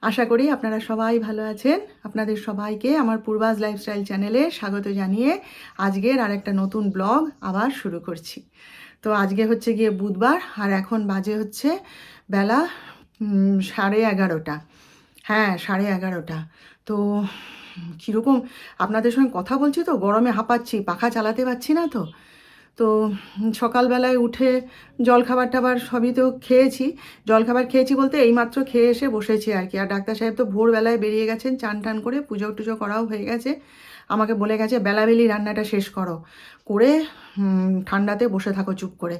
আশা করি আপনারা সবাই ভালো আছেন। আপনাদের সবাইকে আমার পূর্বাজ লাইফস্টাইল চ্যানেলে স্বাগত জানিয়ে আজকের আরেকটা নতুন ব্লগ আবার শুরু করছি। তো আজকে হচ্ছে গিয়ে বুধবার, আর এখন বাজে হচ্ছে বেলা 11:30। হ্যাঁ, 11:30। তো কীরকম আপনাদের সঙ্গে কথা বলছি, তো গরমে হাঁপাচ্ছি, পাখা চালাতে পারছি না। তো সকালবেলায় উঠে জলখাবার টাবার সবই তো খেয়েছি। জলখাবার খেয়েছি বলতে এইমাত্র খেয়ে এসে বসেছি আর কি। আর ডাক্তার সাহেব তো ভোরবেলায় বেরিয়ে গেছেন, চান টান করে পুজো টুজো করাও হয়ে গেছে। আমাকে বলে গেছে বেলাবেলি রান্নাটা শেষ করো, করে ঠান্ডাতে বসে থাকো চুপ করে,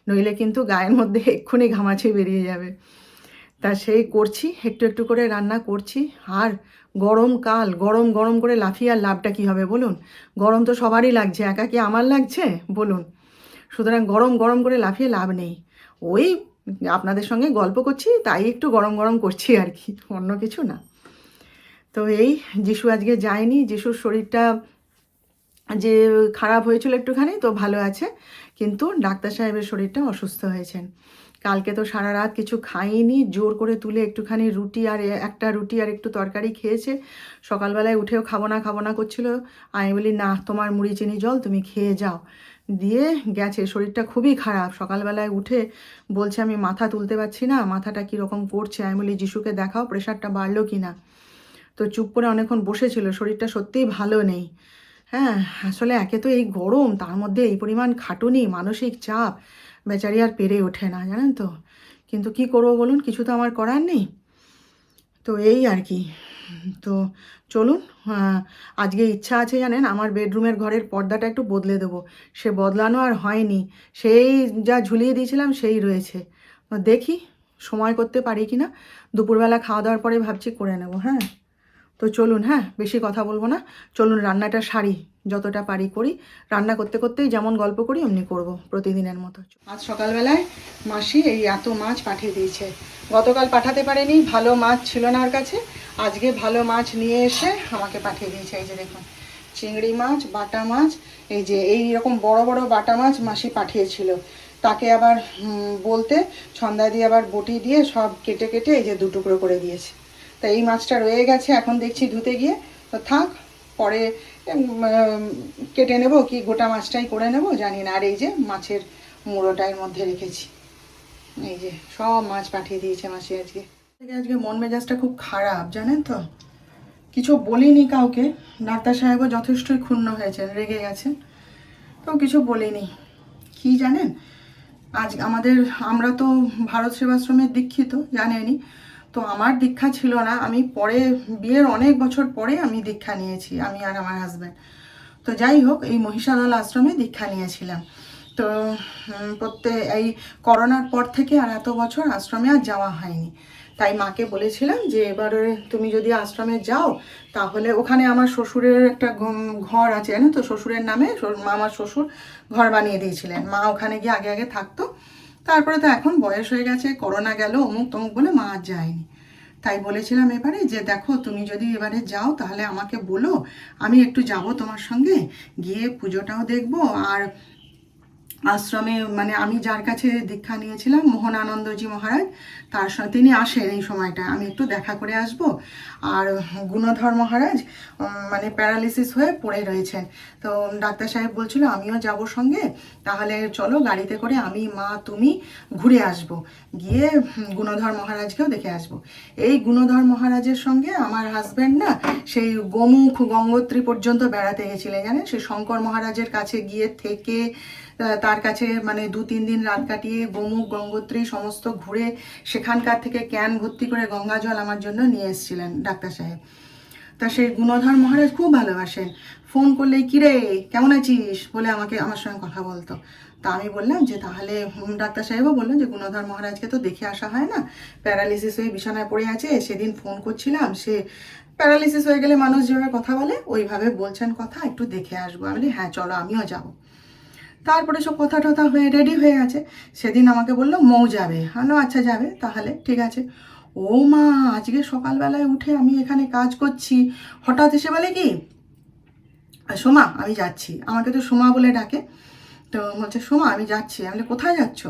নইলে কিন্তু গায়ের মধ্যে এক্ষুনি ঘামাচি বেরিয়ে যাবে। তা সেই করছি, একটু একটু করে রান্না করছি। আর গরমকাল, গরম গরম করে লাফিয়ে আর লাভটা কী হবে বলুন? গরম তো সবারই লাগছে, একা কি আমার লাগছে বলুন? সুতরাং গরম গরম করে লাফিয়ে লাভ নেই। ওই আপনাদের সঙ্গে গল্প করছি, তাই একটু গরম গরম করছি আর কি, অন্য কিছু না। তো এই যিশু আজকে যায়নি, যিশুর শরীরটা যে খারাপ হয়েছিল একটুখানি, তো ভালো আছে, কিন্তু ডাক্তার সাহেবের শরীরটা অসুস্থ হয়েছেন। কালকে তো সারা রাত কিছু খাইনি, জোর করে তুলে একটুখানি একটা রুটি আর একটু তরকারি খেয়েছে। সকালবেলায় উঠেও খাবো না করছিল। আমি বলি না, তোমার মুড়ি চিনি জল তুমি খেয়ে যাও, দিয়ে গেছে। শরীরটা খুবই খারাপ। সকালবেলায় উঠে বলছে আমি মাথা তুলতে পারছি না, মাথাটা কীরকম করছে। আমি বলি যিশুকে দেখাও প্রেশারটা বাড়লো কি না। তো চুপ করে অনেকক্ষণ বসেছিল, শরীরটা সত্যিই ভালো নেই। হ্যাঁ, আসলে একে তো এই গরম, তার মধ্যে এই পরিমাণ খাটুনি, মানসিক চাপ, বেচারি আর পেরে ওঠে না, জানেন তো। কিন্তু কি করবো বলুন, কিছু তো আমার করার নেই। তো এই আর কি। তো চলুন, আজকে ইচ্ছা আছে জানেন, আমার বেডরুমের ঘরের পর্দাটা একটু বদলে দেবো। সে বদলানো আর হয়নি, সেই যা ঝুলিয়ে দিয়েছিলাম সেই রয়েছে। দেখি সময় করতে পারি কি না। দুপুরবেলা খাওয়া দাওয়ার পরে ভাবছি করে নেব। হ্যাঁ, তো চলুন, হ্যাঁ বেশি কথা বলবো না, চলুন রান্নাটা সারি, যতটা পারি করি। রান্না করতে করতেই যেমন গল্প করি অমনি করব প্রতিদিনের মতো। আজ সকালবেলায় মাসি এই এত মাছ পাঠিয়ে দিয়েছে। গতকাল পাঠাতে পারেনি, ভালো মাছ ছিল না ওর কাছে। আজকে ভালো মাছ নিয়ে এসে আমাকে পাঠিয়ে দিয়েছে। এই যে দেখুন, চিংড়ি মাছ, বাটা মাছ, এই যে এই রকম বড় বড় বাটা মাছ মাসি পাঠিয়েছিল। তাকে আবার বলতে ছন্দা দিয়ে আবার বটি দিয়ে সব কেটে কেটে এই যে দুটুকরো করে দিয়েছে। তা এই মাছটা রয়ে গেছে, এখন দেখছি ধুতে গিয়ে। তো থাক, পরে কেটে নেব, কি গোটা মাছটাই করে নেব জানি না। আর এই যে মাছের মুড়োটা এর মধ্যে রেখেছি। এই যে সব মাছ পাঠিয়ে দিয়েছে মাসি আজকে। আজকে মন মেজাজটা খুব খারাপ জানেন তো। কিছু বলিনি কাউকে, ডাক্তার সাহেবও যথেষ্টই ক্ষুণ্ণ হয়েছেন, রেগে গেছেন। তো কিছু বলিনি। কি জানেন, আজ আমরা তো ভারত সেবাশ্রমের দীক্ষিত, জানেনই। তো আমার দীক্ষা ছিল না, আমি পরে বিয়ের অনেক বছর পরে আমি দীক্ষা নিয়েছি, আমি আর আমার হাজব্যান্ড। তো যাই হোক, এই মহিষাদল আশ্রমে দীক্ষা নিয়েছিলাম। তো এই করোনার পর থেকে আর এত বছর আশ্রমে আর যাওয়া হয়নি। তাই মাকে বলেছিলাম যে এবারে তুমি যদি আশ্রমে যাও, তাহলে ওখানে আমার শ্বশুরের একটা ঘর আছে জানো তো, শ্বশুরের নামে আমার শ্বশুর ঘর বানিয়ে দিয়েছিলেন। মা ওখানে গিয়ে আগে আগে থাকতো। তারপরে তো এখন বয়স হয়ে গেছে, করোনা গেল, অমুক তমুক বলে মা আর যায়নি। তাই বলেছিলাম এবারে যে দেখো তুমি যদি এবারে যাও তাহলে আমাকে বলো, আমি একটু যাব তোমার সঙ্গে, গিয়ে পুজোটাও দেখবো। আর আশ্রমে মানে আমি যার কাছে দীক্ষা নিয়েছিলাম, মোহনানন্দজি মহারাজ, তার সঙ্গে তিনি আসেন এই সময়টা, আমি একটু দেখা করে আসব। আর গুণধর মহারাজ মানে প্যারালিসিস হয়ে পড়ে রয়েছেন। তো ডাক্তার সাহেব বলছিল আমিও যাব সঙ্গে, তাহলে চলো গাড়িতে করে আমি, মা, তুমি ঘুরে আসব, গিয়ে গুণধর মহারাজকেও দেখে আসব। এই গুণধর মহারাজের সঙ্গে আমার হাজব্যান্ড না সেই গোমুখ গঙ্গোত্রী পর্যন্ত বেড়াতে গেছিলেন জানেন। সেই শঙ্কর মহারাজের কাছে গিয়ে থেকে তার কাছে মানে 2-3 দিন রাত কাটিয়ে গোমুখ গঙ্গোত্রী সমস্ত ঘুরে সেখানকার থেকে ক্যান ভর্তি করে গঙ্গা জল আমার জন্য নিয়ে এসেছিলেন ডাক্তার সাহেব। তা সেই গুণধর মহারাজ খুব ভালোবাসেন, ফোন করলেই কিরে কেমন আছিস বলে আমার সঙ্গে কথা বলতো। তা আমি বললাম যে তাহলে ডাক্তার সাহেবও বললেন যে গুণধর মহারাজকে তো দেখে আসা হয় না, প্যারালিসিস হয়ে বিছানায় পড়ে আছে। সেদিন ফোন করছিলাম, সে প্যারালিসিস হয়ে গেলে মানুষ যেভাবে কথা বলে ওইভাবে বলছেন কথা, একটু দেখে আসবো। আমি বলি হ্যাঁ চলো, আমিও যাবো। তারপরে সব কথা টথা হয়ে রেডি হয়ে গেছে। সেদিন আমাকে বললো মৌ যাবে, আনো আচ্ছা যাবে তাহলে ঠিক আছে। ও মা, আজকে সকালবেলায় উঠে আমি এখানে কাজ করছি, হঠাৎ এসে বলে কি সোমা আমি যাচ্ছি, আমাকে তো সোমা বলে ডাকে। তো তো বলছে সোমা আমি যাচ্ছি। আমি বলি কোথায় যাচ্ছ?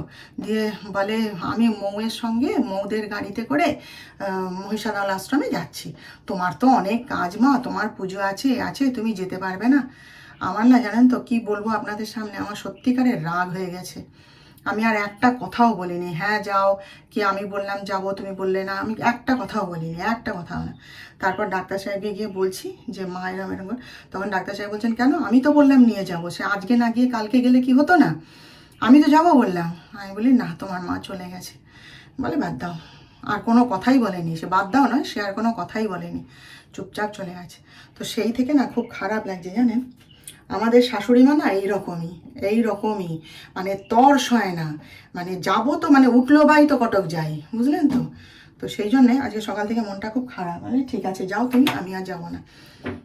দিয়ে বলে আমি মৌয়ের সঙ্গে মৌদের গাড়িতে করে মহিষাদল আশ্রমে যাচ্ছি। তোমার তো অনেক কাজ মা, তোমার পুজো আছে আছে, তুমি যেতে পারবে না। আমার না জানেন তো কি বলবো আপনাদের সামনে, আমার সত্যিকারের রাগ হয়ে গেছে। আমি আর একটা কথাও বলিনি, হ্যাঁ যাও কি আমি বললাম যাবো তুমি বললে না, আমি একটা কথাও বলিনি, একটা কথাও না। তারপর ডাক্তার সাহেবকে গিয়ে বলছি যে মা এরম এরম, তখন ডাক্তার সাহেব বলছেন কেন? আমি তো বললাম নিয়ে যাবো, সে আজকে না গিয়ে কালকে গেলে কি হতো না? আমি তো যাবো বললাম। আমি বলি না তোমার মা চলে গেছে। বলে বাদ দাও, আর কোনো কথাই বলেনি সে, বাদ দাও নয়, সে আর কোনো কথাই বলেনি, চুপচাপ চলে গেছে। তো সেই থেকে না খুব খারাপ লাগছে জানেন। আমাদের শাশুড়ি মা না এইরকমই মানে তর সয় না, মানে যাবো তো মানে উঠলো বাই তো কটক যাই, বুঝলেন তো। তো সেই জন্যে আজকে সকাল থেকে মনটা খুব খারাপ। মানে ঠিক আছে যাও তুমি, আমি আর যাবো না।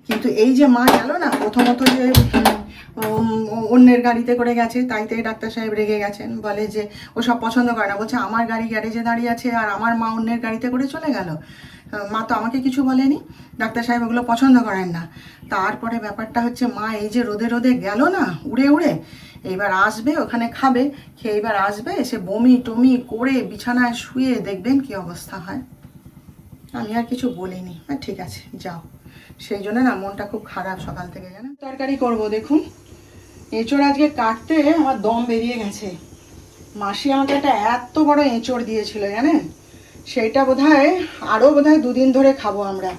কিন্তু এই যে মা গেল না, প্রথমত যে অন্যের গাড়িতে করে গেছে, তাইতে ডাক্তার সাহেব রেগে গেছেন, বলে যে ও সব পছন্দ করে না। বলছে আমার গাড়ি গ্যারেজে দাঁড়িয়ে আছে আর আমার মা অন্যের গাড়িতে করে চলে গেল, মা তো আমাকে কিছু বলেনি। ডাক্তার সাহেব ওগুলো পছন্দ করেন না। তারপরে ব্যাপারটা হচ্ছে মা এই যে রোদে রোদে গেল না উড়ে উড়ে, এইবার আসবে ওখানে খাবে, খেয়ে এবার আসবে, এসে বমি টমি করে বিছানায় শুয়ে দেখবেন কি অবস্থা হয়। আমি আর কিছু বলিনি, ঠিক আছে যাও। সেই জন্য না মনটা খুব খারাপ সকাল থেকে জানেন। তরকারি করব দেখুন, এঁচড় আজকে কাটতে আমার দম বেরিয়ে গেছে। মাসি আমাকে একটা এত বড় এঁচড় দিয়েছিল জানেন, সেইটা বোধহয় আরও বোধহয় 2 দিন ধরে খাবো আমরা।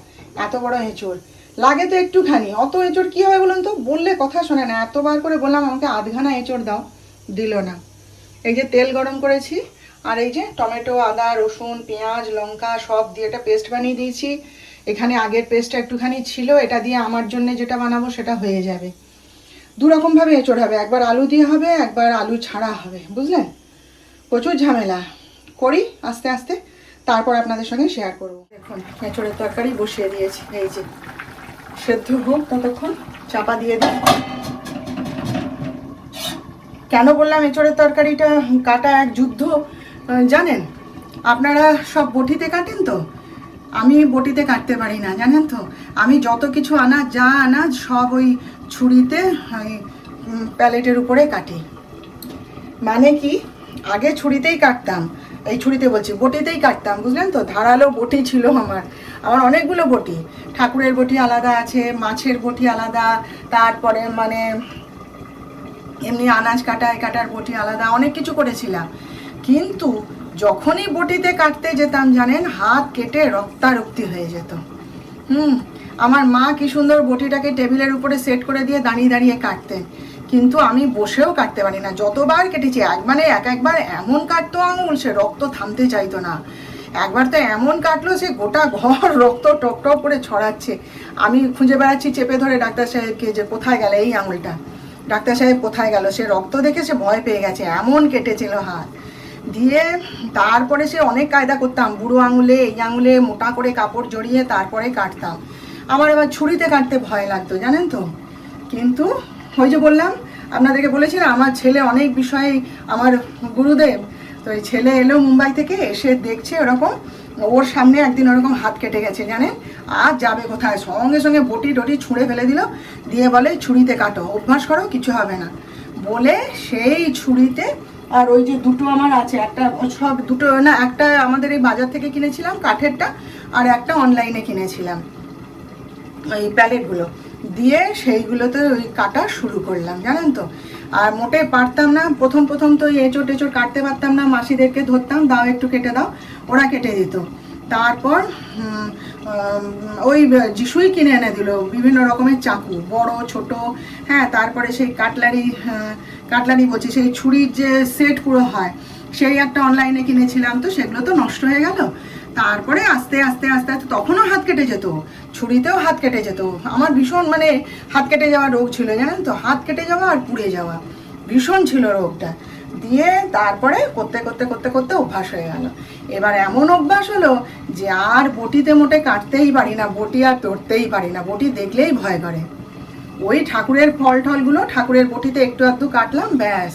এত বড় এঁচড় লাগে তো একটুখানি, অত এঁচড় কী হবে বলুন তো, বললে কথা শোনে না। এতবার করে বললাম আমাকে আধখানা এঁচড় দাও, দিল না। এই যে তেল গরম করেছি আর এই যে টমেটো আদা রসুন পেঁয়াজ লঙ্কা সব দিয়ে একটা পেস্ট বানিয়ে দিয়েছি। এখানে আগের পেস্টটা একটুখানি ছিল, এটা দিয়ে আমার জন্য যেটা বানাবো সেটা হয়ে যাবে। 2 রকমভাবে এঁচড় হবে, একবার আলু দিয়ে হবে, একবার আলু ছাড়া হবে, বুঝলেন। প্রচুর ঝামেলা করি আস্তে আস্তে, তারপর আপনাদের সঙ্গে শেয়ার করব। দেখুন এঁচড়ের তরকারি বসিয়ে দিয়েছি, এই যে সেদ্ধ হোক ততক্ষণ, চাপা দিয়ে দিই। কেন বললাম এঁচড়ের তরকারিটা কাটা এক যুদ্ধ জানেন? আপনারা সব বটিতে কাটেন তো, আমি বটিতে কাটতে পারি না জানেন তো। আমি যত কিছু আনাজ যা আনাজ সব ওই ছুরিতে প্যালেটের উপরে কাটি। মানে কি, আগে ছুরিতেই কাটতাম, এই ছুরিতে বলছি বটিতেই কাটতাম, বুঝলেন তো। ধারালো বটি ছিল আমার অনেকগুলো বটি, ঠাকুরের বটি আলাদা আছে, মাছের বটি আলাদা, তারপরে মানে এমনি আনাজ কাটার বটি আলাদা, অনেক কিছু করেছিলাম। কিন্তু যখনই বটিতে কাটতে যেতাম জানেন, হাত কেটে রক্তারক্তি হয়ে যেত। আমার মা কি সুন্দর বটিটাকে টেবিলের উপরে সেট করে দিয়ে দাঁড়িয়ে দাঁড়িয়ে কাটতেন, কিন্তু আমি বসেও কাটতে পারি না। যতবার কেটেছি একবার এমন কাটতো আঙুল, সে রক্ত থামতে চাইতো না। একবার তো এমন কাটলো সে গোটা ঘর রক্ত টক টক করে ছড়াচ্ছে। আমি খুঁজে বেড়াচ্ছি চেপে ধরে ডাক্তার সাহেবকে, যে কোথায় গেল এই আঙুলটা, ডাক্তার সাহেব কোথায় গেল। সে রক্ত দেখে সে ভয় পেয়ে গেছে, এমন কেটেছিল হাত দিয়ে। তারপরে সে অনেক কায়দা করতাম, বুড়ো আঙুলে এই আঙুলে মোটা করে কাপড় জড়িয়ে তারপরে কাটতাম। আমার এবার ছুরিতে কাটতে ভয় লাগতো জানেন তো। কিন্তু ওই যে বললাম আপনাদেরকে, বলেছি না আমার ছেলে অনেক বিষয়ে আমার গুরুদেব। তো এই ছেলে এলো মুম্বাই থেকে, এসে দেখছে ওরকম, ওর সামনে একদিন ওরকম হাত কেটে গেছে জানেন। আর যাবে কোথায়, সঙ্গে সঙ্গে বটি টটি ছুঁড়ে ফেলে দিল, দিয়ে বলে ছুরিতে কাটো, অভ্যাস করো কিছু হবে না বলে সেই ছুরিতে। আর ওই যে দুটো আমার আছে, একটা সব দুটো না, একটা আমাদের এই বাজার থেকে কিনেছিলাম কাঠেরটা, আর একটা অনলাইনে কিনেছিলাম ওই প্যালেটগুলো দিয়ে, সেইগুলোতে ওই কাটা শুরু করলাম জানেন তো। আর মোটে পারতাম না, প্রথম তো এঁচড় টেচড় কাটতে পারতাম না, মাসিদেরকে ধরতাম, দাও একটু কেটে দাও, ওরা কেটে দিত। তারপর ওই যিশুই কিনে এনে দিল বিভিন্ন রকমের চাকু, বড় ছোট, হ্যাঁ। তারপরে সেই কাটলারি বলছি, সেই ছুরির যে সেট পুরো হয়, সেই একটা অনলাইনে কিনেছিলাম, তো সেগুলো তো নষ্ট হয়ে গেল। তারপরে আস্তে আস্তে তখনও হাত কেটে যেত, ছুরিতেও হাত কেটে যেত। আমার ভীষণ মানে হাত কেটে যাওয়া রোগ ছিল জানেন তো, হাত কেটে যাওয়া আর পুড়ে যাওয়া ভীষণ ছিল রোগটা। দিয়ে তারপরে করতে করতে করতে করতে অভ্যাস হয়ে গেল। এবার এমন অভ্যাস হলো যে আর বটিতে মোটে কাটতেই পারি না, বটি আর ধরতেই পারি না, বটি দেখলেই ভয় করে। ওই ঠাকুরের ফল টলগুলো ঠাকুরের বটিতে একটু আধটু কাটলাম, ব্যাস।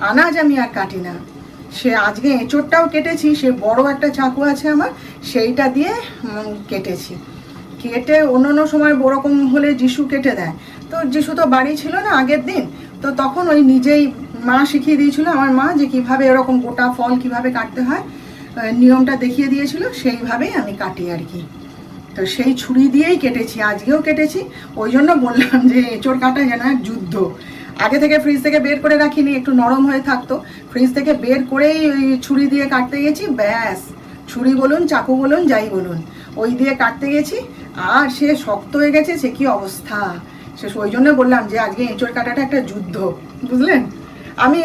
আনাজ আমি আর কাটি না। সে আজকে এঁচড়টাও কেটেছি, সে বড় একটা চাকু আছে আমার, সেইটা দিয়ে কেটেছি। কেটে অন্য সময় ওরকম হলে যিশু কেটে দেয়, তো যিশু তো বাড়ি ছিল না আগের দিন, তো তখন ওই নিজেই মা শিখিয়ে দিয়েছিল, আমার মা, যে কিভাবে এরকম গোটা ফল কিভাবে কাটতে হয়, নিয়মটা দেখিয়ে দিয়েছিল, সেইভাবেই আমি কাটি আর কি। তো সেই ছুরি দিয়েই কেটেছি, আজকেও কেটেছি। ওই জন্য বললাম যে এঁচড় কাটা যেন এক যুদ্ধ। আগে থেকে ফ্রিজ থেকে বের করে রাখিনি, একটু নরম হয়ে থাকতো, ফ্রিজ থেকে বের করেই ওই ছুরি দিয়ে কাটতে গেছি, ব্যাস, ছুরি বলুন চাকু বলুন যাই বলুন, ওই দিয়ে কাটতে গেছি, আর সে শক্ত হয়ে গেছে, সে কি অবস্থা। সে ওই জন্য বললাম যে আজকে এঁচড় কাটাটা একটা যুদ্ধ, বুঝলেন। আমি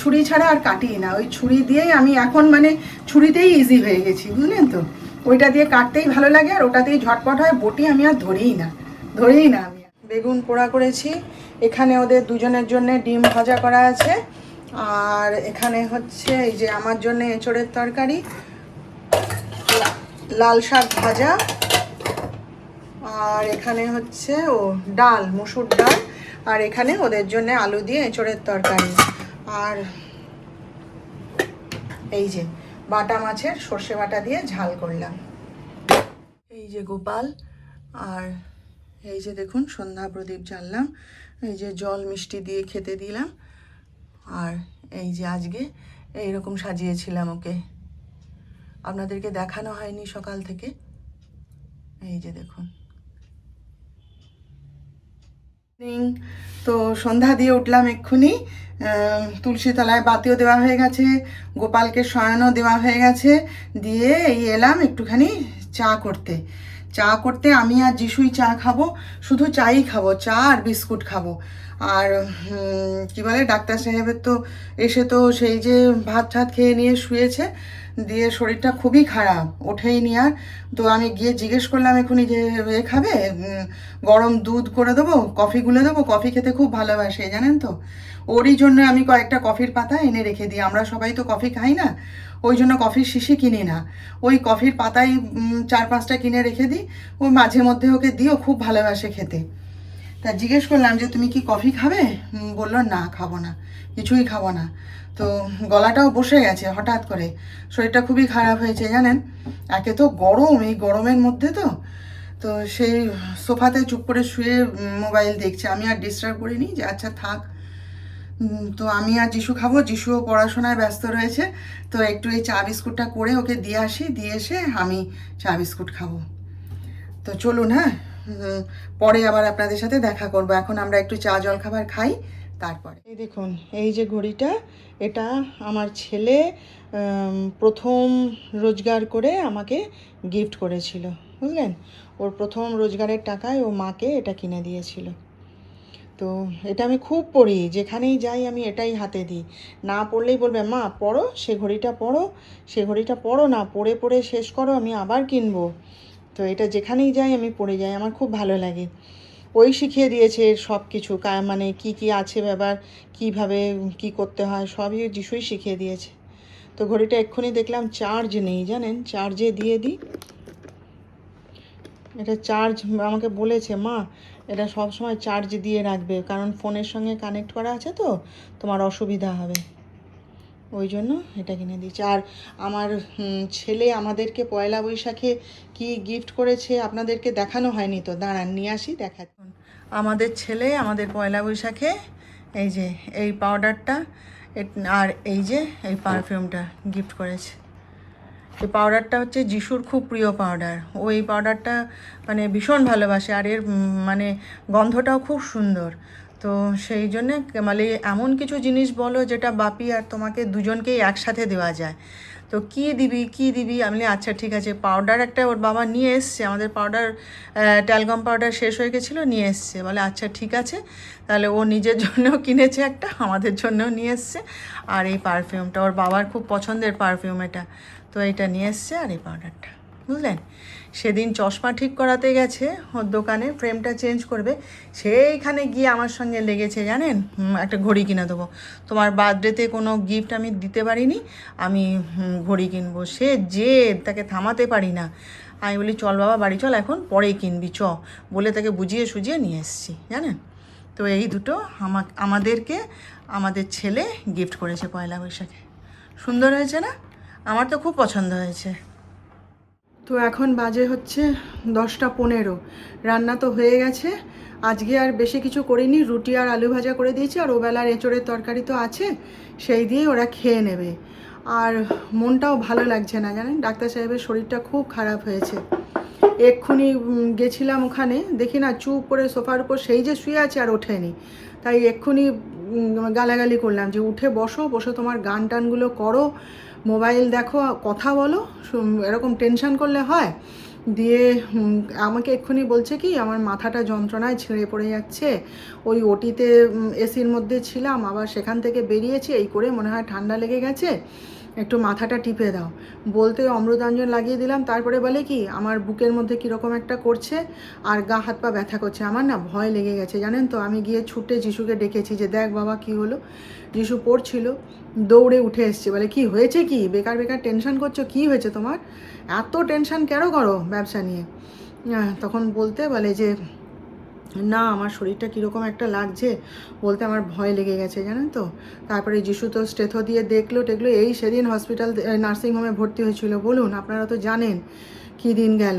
ছুরি ছাড়া আর কাটি না, ওই ছুরি দিয়েই আমি এখন মানে ছুরিতেই ইজি হয়ে গেছি, বুঝলেন তো। ওইটা দিয়ে কাটতেই ভালো লাগে, আর ওটাতেই ঝটপট হয়, বটি আমি আর ধরেই না আমি। বেগুন পোড়া করেছি, এখানে ওদের দুজনের জন্য ডিম ভাজা করা আছে, আর এখানে হচ্ছে এই যে আমার জন্য এঁচড়ের তরকারি, লাল শাক ভাজা, আর এখানে হচ্ছে ডাল, মসুর ডাল, আর এখানে ওদের জন্য আলু দিয়ে এঁচড়ের তরকারি, আর এই যে বাটা মাছের সর্ষে বাটা দিয়ে ঝাল করলাম। এই যে গোপাল, আর এই যে দেখুন সন্ধ্যা প্রদীপ জ্বাললাম, এই যে জল মিষ্টি দিয়ে খেতে দিলাম, আর এই যে আজকে এইরকম সাজিয়েছিলাম ওকে, আপনাদেরকে দেখানো হয়নি সকাল থেকে, এই যে দেখুন। তো সন্ধ্যা দিয়ে উঠলাম এক্ষুনি, তুলসী তলায় বাতিও দেওয়া হয়ে গেছে, গোপালকে শয়নও দেওয়া হয়ে গেছে, দিয়ে এই এলাম একটুখানি চা করতে। আমি আর যিশুই চা খাবো, শুধু চাই খাবো, চা আর বিস্কুট খাবো। আর কি বলে, ডাক্তার সাহেবের তো এসে তো সেই যে ভাত ঠাত খেয়ে নিয়ে শুয়েছে, দিয়ে শরীরটা খুবই খারাপ, ওঠেই নি আর। তো আমি গিয়ে জিজ্ঞেস করলাম এখনই যে এ খাবে, গরম দুধ করে দেবো, কফি গুলে দেবো, কফি খেতে খুব ভালোবাসে জানেন তো। ওরই জন্য আমি কয়েকটা কফির পাতা এনে রেখে দিই, আমরা সবাই তো কফি খাই না, ওই জন্য কফির শিশি কিনি না, ওই কফির পাতাই 4-5টা কিনে রেখে দিই, ও মাঝে মধ্যে ওকে দিও, খুব ভালোবাসে খেতে। তা জিজ্ঞেস করলাম যে তুমি কি কফি খাবে, বললো না খাবো না, কিছুই খাবো না। তো গলাটাও বসে গেছে হঠাৎ করে, শরীরটা খুবই খারাপ হয়েছে জানেন। একে তো গরম, এই গরমের মধ্যে তো সেই সোফাতে চুপ করে শুয়ে মোবাইল দেখছে, আমি আর ডিস্টার্ব করিনি, যে আচ্ছা থাক। তো আমি আর যিশু খাবো, যিশুও পড়াশোনায় ব্যস্ত রয়েছে, তো একটু এই চা বিস্কুটটা করে ওকে দিয়ে আসি, দিয়ে এসে আমি চা বিস্কুট খাবো। তো চলুন, হ্যাঁ, পরে আবার আপনাদের সাথে দেখা করবো, এখন আমরা একটু চা জল খাবার খাই, তারপরে। এই দেখুন, এই যে ঘড়িটা, এটা আমার ছেলে প্রথম রোজগার করে আমাকে গিফট করেছিল, বুঝলেন। ওর প্রথম রোজগারের টাকায় ও মাকে এটা কিনে দিয়েছিল। তো এটা আমি খুব পড়ি, যেখানেই যাই আমি এটাই হাতে দিই, না পড়লেই বলবে মা পড়ো, সে ঘড়িটা পড়ো না, পড়ে পড়ে শেষ করো, আমি আবার কিনবো। তো এটা যেখানেই যাই আমি পড়ে যাই, আমার খুব ভালো লাগে। ওই শিখিয়ে দিয়েছে সব কিছু, মানে কি কি আছে ব্যাপার, কিভাবে কি করতে হয়, সবই যিশুই শিখিয়ে দিয়েছে। তো ঘড়িটা এক্ষুনি দেখলাম চার্জ নেই জানেন, চার্জে দিয়ে দিই। এটা চার্জ আমাকে বলেছে মা, এটা সব সময় চার্জ দিয়ে রাখবে, কারণ ফোনের সঙ্গে কানেক্ট করা আছে তো তোমার অসুবিধা হবে, ওই জন্য এটা কিনে দিয়েছি। আর আমার ছেলে আমাদেরকে পয়লা বৈশাখে কি গিফট করেছে আপনাদেরকে দেখানো হয়নি, তো দাঁড়ান নিয়ে আসি দেখাচ্ছি। আমাদের ছেলে আমাদের পয়লা বৈশাখে এই যে এই পাউডারটা আর এই যে এই পারফিউমটা গিফট করেছে। এই পাউডারটা হচ্ছে যিশুর খুব প্রিয় পাউডার, ও এই পাউডারটা মানে ভীষণ ভালোবাসে, আর এর মানে গন্ধটাও খুব সুন্দর। তো সেই জন্যে মানে এমন কিছু জিনিস বলো যেটা বাপি আর তোমাকে দুজনকেই একসাথে দেওয়া যায়। তো কী দিবি আমি আচ্ছা ঠিক আছে, পাউডার একটা ওর বাবা নিয়ে এসছে, আমাদের পাউডার ট্যালগম পাউডার শেষ হয়ে গেছিলো, নিয়ে এসছে, বলে আচ্ছা ঠিক আছে, তাহলে ও নিজের জন্যও কিনেছে একটা, আমাদের জন্যও নিয়ে এসছে। আর এই পারফিউমটা ওর বাবার খুব পছন্দের পারফিউম এটা, তো এটা নিয়ে এসছে, আর এই পাউডারটা, বুঝলেন। সেদিন চশমা ঠিক করাতে গেছে ওর দোকানে, ফ্রেমটা চেঞ্জ করবে, সেইখানে গিয়ে আমার সঙ্গে লেগেছে জানেন, একটা ঘড়ি কিনে দেবো, তোমার বার্থডেতে কোনো গিফট আমি দিতে পারিনি, আমি ঘড়ি কিনবো। সে যে তাকে থামাতে পারি না, আমি বলি চল বাবা বাড়ি চল, এখন পরে কিনবি চ, বলে তাকে বুঝিয়ে সুঝিয়ে নিয়ে এসেছি জানেন। তো এই দুটো আমাদেরকে আমাদের ছেলে গিফট করেছে পয়লা বৈশাখে, সুন্দর হয়েছে না? আমার তো খুব পছন্দ হয়েছে। তো এখন বাজে হচ্ছে 10টা 15, রান্না তো হয়ে গেছে, আজকে আর বেশি কিছু করিনি, রুটি আর আলু ভাজা করে দিয়েছি, আর ওবেলার এঁচোড়ের তরকারি তো আছে, সেই দিয়েই ওরা খেয়ে নেবে। আর মনটাও ভালো লাগছে না জানেন, ডাক্তার সাহেবের শরীরটা খুব খারাপ হয়েছে। এক্ষুনি গেছিলাম ওখানে, দেখি না চুপ করে সোফার উপর সেই যে শুয়ে আছে আর ওঠেনি। তাই এক্ষুনি গালাগালি করলাম যে উঠে বসো, বসে তোমার গান টানগুলো করো, মোবাইল দেখো, কথা বলো, এরকম টেনশন করলে হয়। দিয়ে আমাকে এক্ষুনি বলছে কি আমার মাথাটা যন্ত্রণায় ছিঁড়ে পড়ে যাচ্ছে, ওই ওটিতে এসির মধ্যে ছিলাম, আবার সেখান থেকে বেরিয়েছি, এই করে মনে হয় ঠান্ডা লেগে গেছে, একটু মাথাটা টিপে দাও। বলতে অমৃতাঞ্জন লাগিয়ে দিলাম, তারপরে বলে কি আমার বুকের মধ্যে কীরকম একটা করছে আর গা হাত পা ব্যথা করছে। আমার না ভয় লেগে গেছে জানেন তো, আমি গিয়ে ছুটে যিশুকে ডেকেছি যে দেখ বাবা কি হলো। যিশু পড়ছিল, দৌড়ে উঠে এসছে, বলে কি হয়েছে, কি বেকার বেকার টেনশন করছো, কি হয়েছে তোমার, এত টেনশন কেন করো ব্যবসা নিয়ে। তখন বলতে বলে যে না আমার শরীরটা কীরকম একটা লাগছে, বলতে আমার ভয় লেগে গেছে জানেন তো। তারপরে যিশু তো স্টেথো দিয়ে দেখলো টেকলো, এই সেদিন হসপিটাল নার্সিংহোমে ভর্তি হয়েছিল, বলুন আপনারা তো জানেন কী দিন গেল।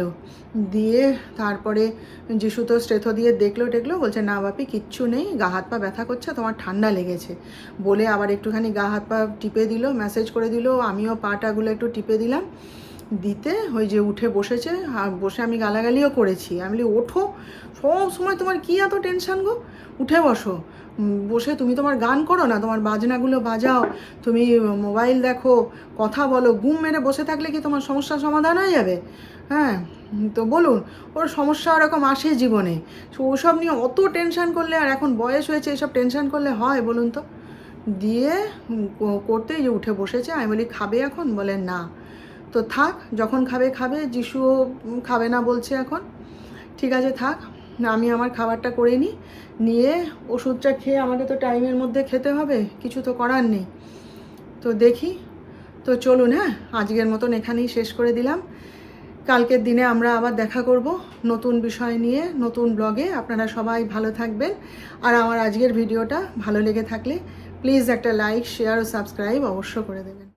দিয়ে তারপরে যিশু তো স্টেথো দিয়ে দেখলো টেকলো, বলছে না বাপি কিচ্ছু নেই, গা হাত পা ব্যথা করছে, তোমার ঠান্ডা লেগেছে। বলে আবার একটুখানি গা হাত পা টিপে দিল, ম্যাসেজ করে দিল, আমিও পাটাগুলো একটু টিপে দিলাম। দিতে ওই যে উঠে বসেছে, আর বসে আমি গালাগালিও করেছি, আমি বলি ওঠো, সব সময় তোমার কী এত টেনশন গো, উঠে বসো, বসে তুমি তোমার গান করো না, তোমার বাজনাগুলো বাজাও, তুমি মোবাইল দেখো, কথা বলো, ঘুম মেরে বসে থাকলে কি তোমার সমস্যার সমাধান হয়ে যাবে? হ্যাঁ, তো বলুন, ওর সমস্যা ওরকম আসে জীবনে, ওসব নিয়ে অত টেনশন করলে, আর এখন বয়স হয়েছে, এসব টেনশন করলে হয় বলুন তো। দিয়ে করতেই যে উঠে বসেছে, আমি বলি খাবে এখন, বলে না। তো থাক, যখন খাবে খাবে, যিশুও খাবে না বলছে এখন, ঠিক আছে থাক, আমি আমার খাবারটা করে নিই, নিয়ে ওষুধটা খেয়ে আমাকে তো টাইমের মধ্যে খেতে হবে, কিছু তো করার নেই। তো দেখি, তো চলুন, হ্যাঁ আজকের মতন এখানেই শেষ করে দিলাম। কালকের দিনে আমরা আবার দেখা করব নতুন বিষয় নিয়ে, নতুন ব্লগে। আপনারা সবাই ভালো থাকবেন, আর আমার আজকের ভিডিওটা ভালো লেগে থাকলে প্লিজ একটা লাইক, শেয়ার ও সাবস্ক্রাইব অবশ্য করে দেবেন।